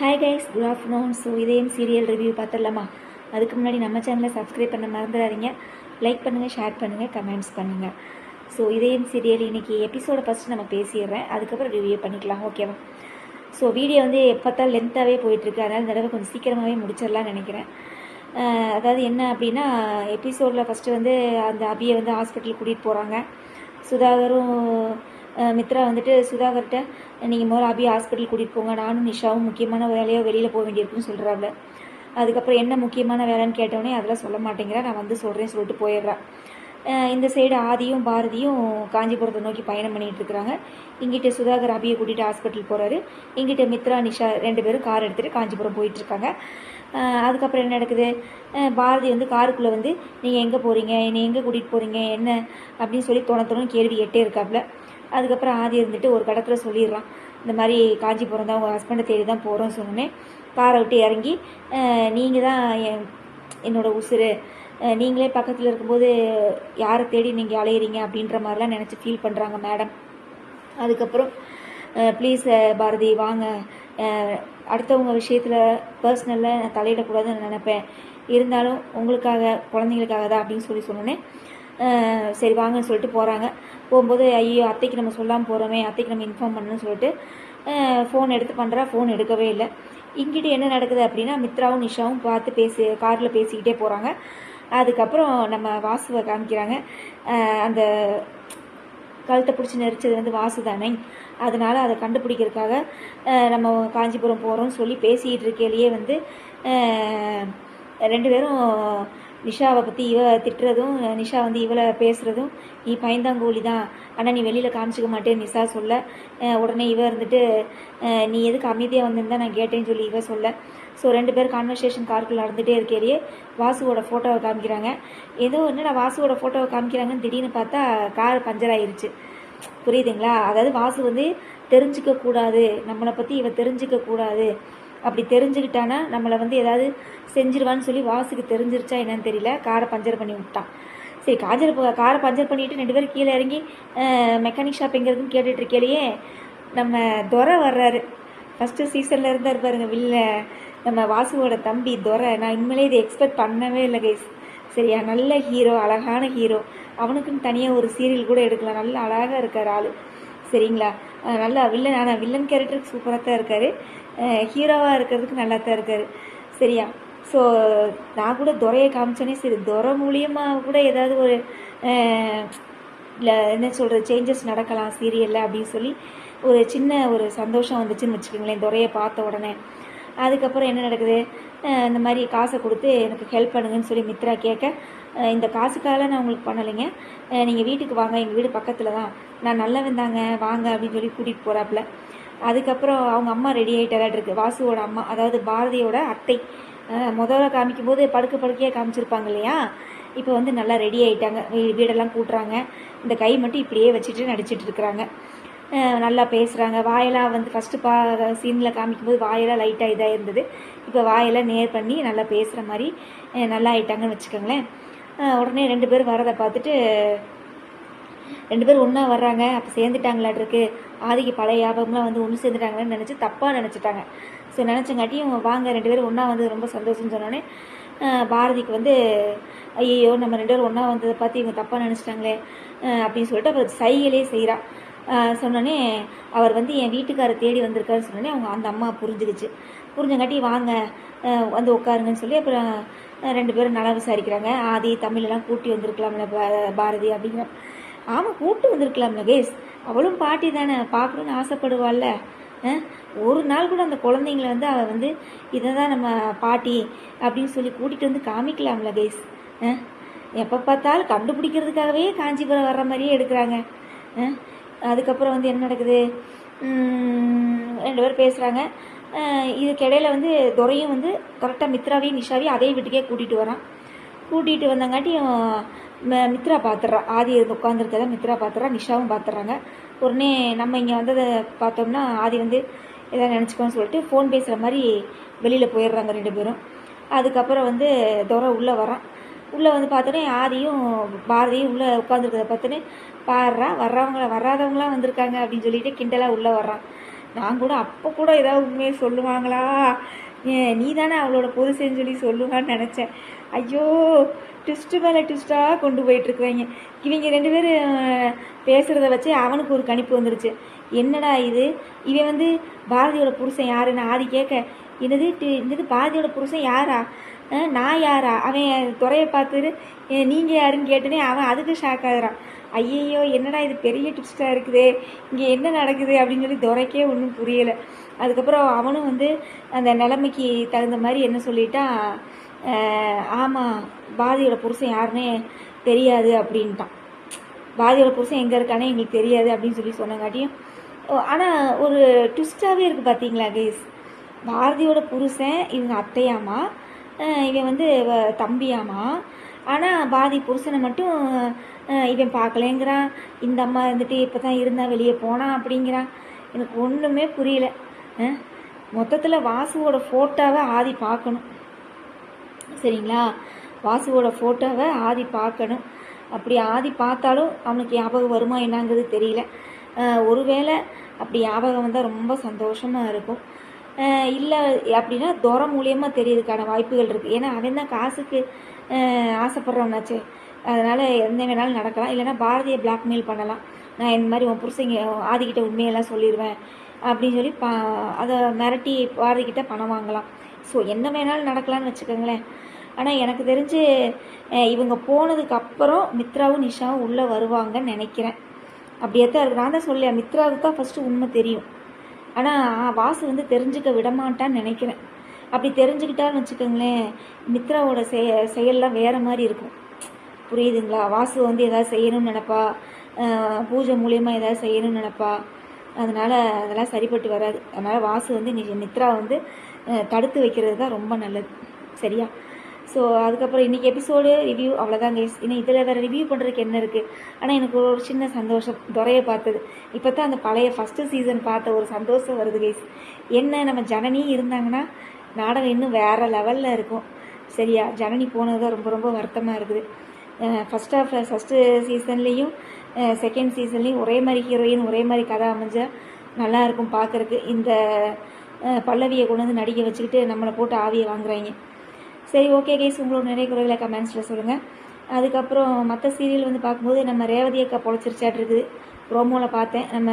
Hi guys, good afternoon. So இதயம் serial review பார்த்துடலாமா? அதுக்கு முன்னாடி நம்ம சேனலை சப்ஸ்கிரைப் பண்ண மறந்துடாதீங்க. லைக் பண்ணுங்கள், ஷேர் பண்ணுங்கள், கமெண்ட்ஸ் பண்ணுங்கள். ஸோ இதயம் சீரியல் இன்றைக்கி எபிசோடை ஃபஸ்ட்டு நம்ம பேசிடுறேன், அதுக்கப்புறம் ரிவ்யூ பண்ணிக்கலாம், ஓகேவா? ஸோ வீடியோ வந்து எப்போத்தான் லென்த்தாகவே போயிட்டுருக்கு, அதனால் இந்த தடவை கொஞ்சம் சீக்கிரமாகவே முடிச்சிடலான்னு நினைக்கிறேன். அதாவது என்ன அப்படின்னா, எபிசோடில் ஃபஸ்ட்டு வந்து அந்த அபியை வந்து ஹாஸ்பிட்டலுக்கு கூட்டிகிட்டு போகிறாங்க. சுதாகரும் மித்ரா வந்துட்டு சுதாகர்கிட்ட நீங்கள் முதல்ல அபி ஹாஸ்பிட்டல் கூட்டிகிட்டு போங்க, நானும் நிஷாவும் முக்கியமான வேலையாக வெளியில் போக வேண்டியிருக்குன்னு சொல்கிறாள். அதுக்கப்புறம் என்ன முக்கியமான வேலைன்னு கேட்டோடனே அதெல்லாம் சொல்ல மாட்டேங்கிறா, நான் வந்து சொல்கிறேன்னு சொல்லிட்டு போயிடுறான். இந்த சைடு ஆதியும் பாரதியும் காஞ்சிபுரத்தை நோக்கி பயணம் பண்ணிகிட்டு இருக்கிறாங்க. இங்கிட்ட சுதாகர் அபியை கூட்டிகிட்டு ஹாஸ்பிட்டல் போகிறாரு. இங்கிட்ட மித்ரா நிஷா ரெண்டு பேரும் கார் எடுத்துகிட்டு காஞ்சிபுரம் போயிட்டுருக்காங்க. அதுக்கப்புறம் என்ன நடக்குது, பாரதி வந்து காருக்குள்ளே வந்து நீங்கள் எங்கே போகிறீங்க, என்னை எங்கே கூட்டிகிட்டு போகிறீங்க என்ன அப்படின்னு சொல்லி தோணத்தோணும் கேள்வி கேட்டே இருக்காப்புல. அதுக்கப்புறம் ஆதி இருந்துட்டு ஒரு கடத்தில் சொல்லிடுறான், இந்த மாதிரி காஞ்சிபுரம் தான், உங்கள் ஹஸ்பண்டை தேடி தான் போகிறோன்னு சொன்னோன்னே காரை விட்டு இறங்கி நீங்கள் தான் என்னோடய உசுறு, நீங்களே பக்கத்தில் இருக்கும்போது யாரை தேடி நீங்கள் அலையிறீங்க அப்படின்ற மாதிரிலாம் நினச்சி ஃபீல் பண்ணுறாங்க மேடம். அதுக்கப்புறம் ப்ளீஸ் பாரதி வாங்க, அடுத்தவங்க விஷயத்தில் பர்சனலில் நான் தலையிடக்கூடாதுன்னு நினைப்பேன், இருந்தாலும் உங்களுக்காக குழந்தைங்களுக்காக தான் அப்படின்னு சொல்லி சொன்னோன்னே சரி வாங்கன்னு சொல்லிட்டு போகிறாங்க. போகும்போது ஐயோ அத்தைக்கு நம்ம சொல்லாமல் போகிறோமே, அத்தைக்கு நம்ம இன்ஃபார்ம் பண்ணணும்னு சொல்லிட்டு ஃபோன் எடுத்து பண்ணுறா, ஃபோன் எடுக்கவே இல்லை. இங்கிட்ட என்ன நடக்குது அப்படின்னா, மித்ராவும் நிஷாவும் பார்த்து காரில் பேசிக்கிட்டே போகிறாங்க. அதுக்கப்புறம் நம்ம வாசுவை காமிக்கிறாங்க. அந்த கழுத்தை பிடிச்சி நெரிச்சது வந்து வாசு தானே, அதனால் அதை கண்டுபிடிக்கிறதுக்காக நம்ம காஞ்சிபுரம் போகிறோம்னு சொல்லி பேசிக்கிட்டு இருக்கையிலேயே வந்து ரெண்டு பேரும் நிஷாவை பற்றி இவ திட்டுறதும், நிஷா வந்து இவளை பேசுகிறதும், நீ பயந்தாங்கோலி தான் ஆனால் நீ வெளியில் காமிச்சிக்க மாட்டேன் நிஷா சொல்ல, உடனே இவ இருந்துட்டு நீ எதுக்கு அமைதியாக வந்திருந்தா நான் கேட்டேன்னு சொல்லி இவ சொல்ல. ஸோ ரெண்டு பேர் கான்வர்சேஷன் காருக்குள்ள நடந்துகிட்டே இருக்கையிலேயே வாசுவோட ஃபோட்டோவை காமிக்கிறாங்க. ஏதோ என்னடா வாசுவோட ஃபோட்டோவை காமிக்கிறாங்கன்னு திடீர்னு பார்த்தா கார் பஞ்சர் ஆயிடுச்சு. புரியுதுங்களா? அதாவது வாசு வந்து தெரிஞ்சிக்கக்கூடாது, நம்மளை பற்றி இவ தெரிஞ்சிக்கக்கூடாது, அப்படி தெரிஞ்சுக்கிட்டானா நம்மளை வந்து ஏதாவது செஞ்சிருவான்னு சொல்லி வாசுக்கு தெரிஞ்சிருச்சா என்னன்னு தெரியல, காரை பஞ்சர் பண்ணி விட்டான். சரி காரை பஞ்சர் பண்ணிவிட்டு ரெண்டு பேரும் கீழே இறங்கி மெக்கானிக் ஷாப் எங்கே இருக்குன்னு கேட்டுட்ருக்கையிலேயே நம்ம துரை வர்றாரு. ஃபஸ்ட்டு சீசனில் இருந்தார் பாருங்க வில்ல, நம்ம வாசுவோட தம்பி துரை. நான் உண்மையிலே இதை எக்ஸ்பெக்ட் பண்ணவே இல்லை கைஸ். சரியா, நல்ல ஹீரோ, அழகான ஹீரோ, அவனுக்குன்னு தனியாக ஒரு சீரியல் கூட எடுக்கலாம், நல்ல அழகாக இருக்கார் ஆள். சரிங்களா, நல்லா வில்லன், ஆனால் வில்லன் கேரக்டருக்கு சூப்பராக தான் இருக்கார், ஹீரோவாக இருக்கிறதுக்கு நல்லா தான் இருக்கார். சரியா, ஸோ நான் கூட துரையை காமிச்சோன்னே சரி துரை மூலியமாக கூட ஏதாவது ஒரு இல்லை என்ன சொல்கிறது சேஞ்சஸ் நடக்கலாம் சீரியலில் அப்படின்னு சொல்லி ஒரு சின்ன ஒரு சந்தோஷம் வந்துச்சுன்னு வச்சுக்கோங்களேன் துரையை பார்த்த உடனே. அதுக்கப்புறம் என்ன நடக்குது, இந்த மாதிரி காசை கொடுத்து எனக்கு ஹெல்ப் பண்ணுங்கன்னு சொல்லி மித்ரா கேட்க, இந்த காசுக்காக நான் உங்களுக்கு பண்ணலைங்க, நீங்கள் வீட்டுக்கு வாங்க, எங்கள் வீடு பக்கத்தில் தான், நான் நல்லவன் தாங்க வாங்க அப்படின்னு சொல்லி கூட்டிகிட்டு போகிறாப்புல. அதுக்கப்புறம் அவங்க அம்மா ரெடி ஆகிட்டாலாட்டு வாசுவோட அம்மா, அதாவது பாரதியோட அத்தை. முதல்ல காமிக்கும் போது படுக்கையாக காமிச்சிருப்பாங்க இல்லையா, இப்போ வந்து நல்லா ரெடி ஆகிட்டாங்க, வீடெல்லாம் கூட்டுறாங்க, இந்த கை மட்டும் இப்படியே வச்சுட்டு நடிச்சிட்டு இருக்கிறாங்க. நல்லா பேசுகிறாங்க, வாயெல்லாம் வந்து ஃபஸ்ட்டு சீனில் காமிக்கும்போது வாயெல்லாம் லைட்டாக இதாக இருந்தது, இப்போ வாயெல்லாம் நேர் பண்ணி நல்லா பேசுகிற மாதிரி நல்லா ஆகிட்டாங்கன்னு வச்சுக்கோங்களேன். உடனே ரெண்டு பேரும் வரதை பார்த்துட்டு ரெண்டு பேரும் ஒன்றா வர்றாங்க, அப்போ சேர்ந்துட்டாங்களாட்டிருக்கு, ஆதிக்கு பழைய ஞாபகம்லாம் வந்து ஒன்று சேர்ந்துட்டாங்கன்னு நினச்சி தப்பாக நினச்சிட்டாங்க. ஸோ நினச்சங்காட்டியும் வாங்க ரெண்டு பேரும் ஒன்றா வந்து ரொம்ப சந்தோஷம்னு சொன்னோன்னே பாரதிக்கு வந்து ஐயோ நம்ம ரெண்டு பேரும் ஒன்றா வந்ததை பார்த்து இவங்க தப்பாக நினச்சிட்டாங்களே அப்படின்னு சொல்லிட்டு அவர் சைகளே செய்கிறா. சொன்னோடனே அவர் வந்து என் வீட்டுக்காரை தேடி வந்திருக்காருன்னு சொன்னோடனே அவங்க அந்த அம்மா புரிஞ்சங்காட்டி வாங்க வந்து உட்காருங்கன்னு சொல்லி அப்புறம் ரெண்டு பேரும் நல்லா விசாரிக்கிறாங்க. ஆதி தமிழெல்லாம் கூட்டி வந்திருக்கலாம்ல பாரதி அப்படிங்கிற. ஆமாம் கூட்டு வந்திருக்கலாம்ல கேஸ், அவளும் பாட்டி தானே, பார்க்கணுன்னு ஆசைப்படுவாள்ல, ஒரு நாள் கூட அந்த குழந்தைங்கள வந்து அவள் வந்து இதை தான் நம்ம பாட்டி அப்படின்னு சொல்லி கூட்டிகிட்டு வந்து காமிக்கலாம்ல கைஸ். எப்போ பார்த்தாலும் கண்டுபிடிக்கிறதுக்காகவே காஞ்சிபுரம் வர்ற மாதிரியே எடுக்கிறாங்க. அதுக்கப்புறம் வந்து என்ன நடக்குது, ரெண்டு பேரும் பேசுகிறாங்க. இதுக்கிடையில் வந்து துரையும் வந்து கரெக்டாக மித்ராவையும் நிஷாவையும் அதே வீட்டுக்கே கூட்டிகிட்டு வந்தங்காட்டியும் மித்ரா பார்த்துட்றா, ஆதி இருந்து உட்காந்துருக்கத மித்ரா பார்த்துட்றா, நிஷாவும் பார்த்துட்றாங்க. உடனே நம்ம இங்கே வந்ததை பார்த்தோம்னா ஆதி வந்து எதாவது நினச்சிக்கோன்னு சொல்லிட்டு ஃபோன் பேசுகிற மாதிரி வெளியில் போயிடுறாங்க ரெண்டு பேரும். அதுக்கப்புறம் வந்து துரை உள்ளே வரான். உள்ளே வந்து பார்த்தோன்னே ஆதியும் பாரதியும் உள்ளே உட்காந்துருக்கத பார்த்தோன்னே வர்றவராதவங்களாம் வந்திருக்காங்க அப்படின்னு சொல்லிட்டு கிண்டலாக உள்ளே வர்றான். நான் கூட அப்போ கூட ஏதாவது உண்மையை சொல்லுவாங்களா, நீ தானே அவளோட புருஷன்னு சொல்லி சொல்லுவான்னு நினச்சேன். ஐயோ, ட்விஸ்ட்டு மேலே ட்விஸ்ட்டாக கொண்டு போயிட்டுருக்குறாங்க. இவங்க 2 பேரும் பேசுகிறத வச்சு அவனுக்கு ஒரு கணிப்பு வந்துருச்சு. என்னடா இது, இவன் வந்து பாரதியோட புருஷன் யாருன்னு ஆதி கேட்க, என்னது பாரதியோட புருஷன் யாரா, நான் யாரா, அவன் துறையை பார்த்துட்டு நீங்கள் யாருன்னு கேட்டனே அவன் அதுக்கு ஷாக் ஆகுறான். ஐயையோ, என்னடா இது பெரிய ட்விஸ்ட்டாக இருக்குதே, இங்கே என்ன நடக்குது அப்படின்னு சொல்லி துரைக்கே ஒன்றும் புரியலை. அதுக்கப்புறம் அவனும் வந்து அந்த நிலைமைக்கு தகுந்த மாதிரி என்ன சொல்லிட்டான், ஆமாம் பாரதியோட புருஷன் யாருன்னே தெரியாது அப்படின்ட்டான். பாரதியோட புருஷன் எங்கே இருக்கானே எங்களுக்கு தெரியாது அப்படின்னு சொல்லி சொன்னங்காட்டியும், ஆனால் ஒரு ட்விஸ்ட்டாகவே இருக்குது பார்த்தீங்களா கைஸ். பாரதியோட புருஷன் இவங்க அத்தையாமா, இவன் வந்து தம்பியாமா, ஆனால் பாரதி புருஷனை மட்டும் இவன் பார்க்கலேங்கிறான். இந்த அம்மா வந்துட்டு இப்போ தான் இருந்தால் வெளியே போனான் அப்படிங்கிறான். எனக்கு ஒன்றுமே புரியல. மொத்தத்தில் வாசுவோட ஃபோட்டோவை ஆதி பார்க்கணும், சரிங்களா? வாசுவோட ஃபோட்டோவை ஆதி பார்க்கணும். அப்படி ஆதி பார்த்தாலும் அவனுக்கு ஞாபகம் வருமா என்னங்கிறது தெரியல. ஒருவேளை அப்படி ஞாபகம் வந்தால் ரொம்ப சந்தோஷமாக இருக்கும். இல்லை அப்படின்னா துரை மூலியமாக தெரியறதுக்கான வாய்ப்புகள் இருக்குது. ஏன்னா அவன் தான் காசுக்கு ஆசைப்படுறவனாச்சு. அதனால் எந்த வேணாலும் நடக்கலாம். இல்லைனா பாரதியை பிளாக்மெயில் பண்ணலாம். நான் இந்த மாதிரி உன் புருஷங்க ஆதிக்கிட்ட உண்மையெல்லாம் சொல்லிடுவேன் அப்படின்னு சொல்லி அதை மிரட்டி பாரதிக்கிட்ட பணம் வாங்கலாம். ஸோ என்ன வேணாலும் நடக்கலான்னு வச்சுக்கோங்களேன். ஆனால் எனக்கு தெரிஞ்சு இவங்க போனதுக்கப்புறம் மித்ராவும் நிஷாவும் உள்ளே வருவாங்கன்னு நினைக்கிறேன். அப்படியே தான் இருக்குது. நான் தான் சொல்ல, மித்ராவுக்கு தான் ஃபஸ்ட்டு உண்மை தெரியும். ஆனால் வாசு வந்து தெரிஞ்சுக்க விடமாட்டான்னு நினைக்கிறேன். அப்படி தெரிஞ்சுக்கிட்டான்னு வச்சுக்கோங்களேன், மித்ராவோட செயல்லாம் வேறு மாதிரி இருக்கும். புரியுதுங்களா? வாசு வந்து எதாவது செய்யணும்னு நினப்பா, பூஜை மூலியமாக எதாவது செய்யணும்னு நினப்பா. அதனால் அதெல்லாம் சரிப்பட்டு வராது. அதனால் வாசு வந்து மித்ரா வந்து தடுத்து வைக்கிறது தான் ரொம்ப நல்லது, சரியா? ஸோ அதுக்கப்புறம் இன்றைக்கி எபிசோடு ரிவ்யூ அவ்வளோதான் கைஸ். இன்னும் இதில் வேறு ரிவ்யூ பண்ணுறதுக்கு என்ன இருக்குது? ஆனால் எனக்கு ஒரு சின்ன சந்தோஷம், துரையை பார்த்தது. இப்போ தான் அந்த பழைய ஃபஸ்ட்டு சீசன் பார்த்த ஒரு சந்தோஷம் வருது கைஸ். என்ன, நம்ம ஜனனி இருந்தாங்கன்னா நாடகம் இன்னும் வேறு லெவலில் இருக்கும், சரியா? ஜனனி போனது தான் ரொம்ப ரொம்ப வருத்தமாக இருக்குது. ஃபஸ்ட்டு சீசன்லேயும் செகண்ட் சீசன்லேயும் ஒரே மாதிரி ஹீரோயின், ஒரே மாதிரி கதை அமைஞ்சால் நல்லாயிருக்கும் பார்க்குறக்கு. இந்த பல்லவியை கொண்டு வந்து நடிக்க வச்சுக்கிட்டு நம்மளை போட்டு ஆவியை வாங்குறாங்க. சரி, ஓகே கைஸ், உங்களோட நிறைய குறைகளை கமெண்ட்ஸில் சொல்லுங்கள். அதுக்கப்புறம் மற்ற சீரியல் வந்து பார்க்கும்போது நம்ம ரேவதி அக்கா பொழைச்சிருச்சாட்டு இருக்குது. ப்ரோமோவில் பார்த்தேன், நம்ம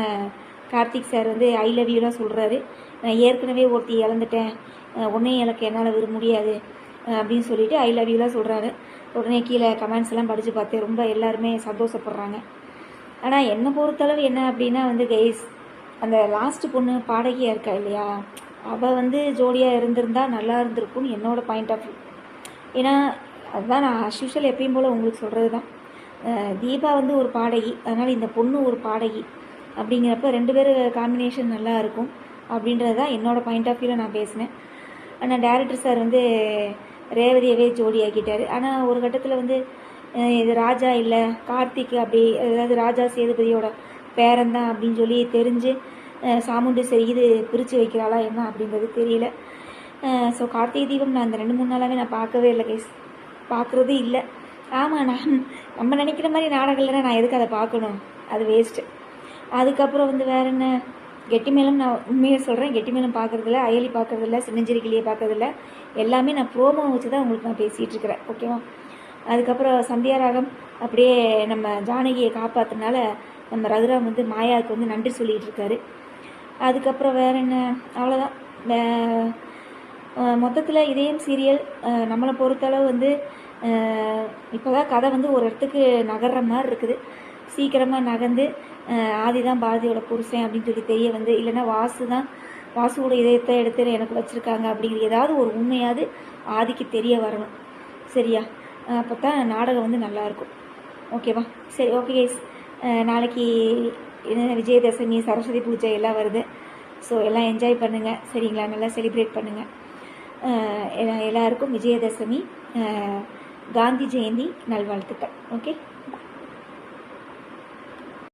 கார்த்திக் சார் வந்து ஐ லவ் யூலாம் சொல்கிறாரு. நான் ஏற்கனவே ஒருத்தி இழந்துட்டேன், ஒன்றையும் எனக்கு என்னால் விட முடியாது அப்படின்னு சொல்லிட்டு ஐ லவ் யூலாம் சொல்கிறாரு. உடனே கீழே கமெண்ட்ஸ் எல்லாம் படித்து பார்த்தேன், ரொம்ப எல்லாருமே சந்தோஷப்படுறாங்க. ஆனால் என்னை பொறுத்தளவு என்ன அப்படின்னா வந்து கைஸ், அந்த லாஸ்ட்டு பொண்ணு பாடகியாக இருக்கா இல்லையா, அவள் வந்து ஜோடியாக இருந்திருந்தால் நல்லா இருந்திருக்கும்னு என்னோடய பாயிண்ட் ஆஃப் வியூ. ஏன்னா அதுதான் நான் அஸ்யூஷுவல் எப்பயும் போல் உங்களுக்கு சொல்கிறது தான். தீபா வந்து ஒரு பாடகி, அதனால் இந்த பொண்ணு ஒரு பாடகி அப்படிங்கிறப்ப 2 பேர் காம்பினேஷன் நல்லா இருக்கும் அப்படின்றது தான் என்னோடய பாயிண்ட் ஆஃப் வியூவில் நான் பேசினேன். ஆனால் டேரக்டர் சார் வந்து ரேவதியவே ஜோடி ஆக்கிட்டார். ஆனால் ஒரு கட்டத்தில் வந்து இது ராஜா இல்லை கார்த்திக், அப்படி அதாவது ராஜா சேதுபதியோட பேரன்தான் அப்படின்னு சொல்லி தெரிஞ்சு சாமுண்டு சரி இது பிரித்து வைக்கிறாளா என்ன அப்படின்றது தெரியல. ஸோ கார்த்திகை தீபம் நான் அந்த 2-3 நாளாகவே நான் பார்க்கவே இல்லை கைஸ், பார்க்குறது இல்லை. ஆமாம், நம்ம நினைக்கிற மாதிரி நாடகம் இல்லைன்னா நான் எதுக்கு அதை பார்க்கணும், அது வேஸ்ட்டு. அதுக்கப்புறம் வந்து வேறு என்ன, கெட்டிமேளம் நான் உண்மையை சொல்கிறேன், கெட்டிமேளம் பார்க்குறதில்ல, அயலி பார்க்குறதில்ல, சின்னஞ்சிரி கிளியை பார்க்குறதில்ல, எல்லாமே நான் ப்ரோமோ வச்சு தான் உங்களுக்கு நான் பேசிகிட்டு இருக்கிறேன், ஓகேவா? அதுக்கப்புறம் சந்தியா ராகம் அப்படியே நம்ம ஜானகியை காப்பாற்றினால நம்ம ரகுராம் வந்து மாயாவுக்கு வந்து நன்றி சொல்லிகிட்டு இருக்காரு. அதுக்கப்புறம் வேறு என்ன, அவ்வளோதான். மொத்தத்தில் இதயம் சீரியல் நம்மளை பொறுத்தளவு வந்து இப்போ தான் கதை வந்து ஒரு இடத்துக்கு நகர்ற மாதிரி இருக்குது. சீக்கிரமாக நகர்ந்து ஆதி தான் பாரதியோட புருஷன் அப்படின்னு சொல்லி தெரிய வந்து, இல்லைன்னா வாசுவோட இதயத்தை எடுத்து எனக்கு வச்சுருக்காங்க அப்படிங்கிற ஏதாவது ஒரு உண்மையாவது ஆதிக்கு தெரிய வரணும், சரியா? அப்போ தான் நாடகம் வந்து நல்லாயிருக்கும், ஓகேவா? சரி, ஓகே கைஸ், நாளைக்கு விஜயதசமி, சரஸ்வதி பூஜை எல்லாம் வருது. ஸோ எல்லாம் என்ஜாய் பண்ணுங்கள், சரிங்களா? நல்லா செலிப்ரேட் பண்ணுங்கள். எல்லாருக்கும் விஜயதசமி, காந்தி ஜெயந்தி நல்வாழ்த்துக்கள், ஓகே?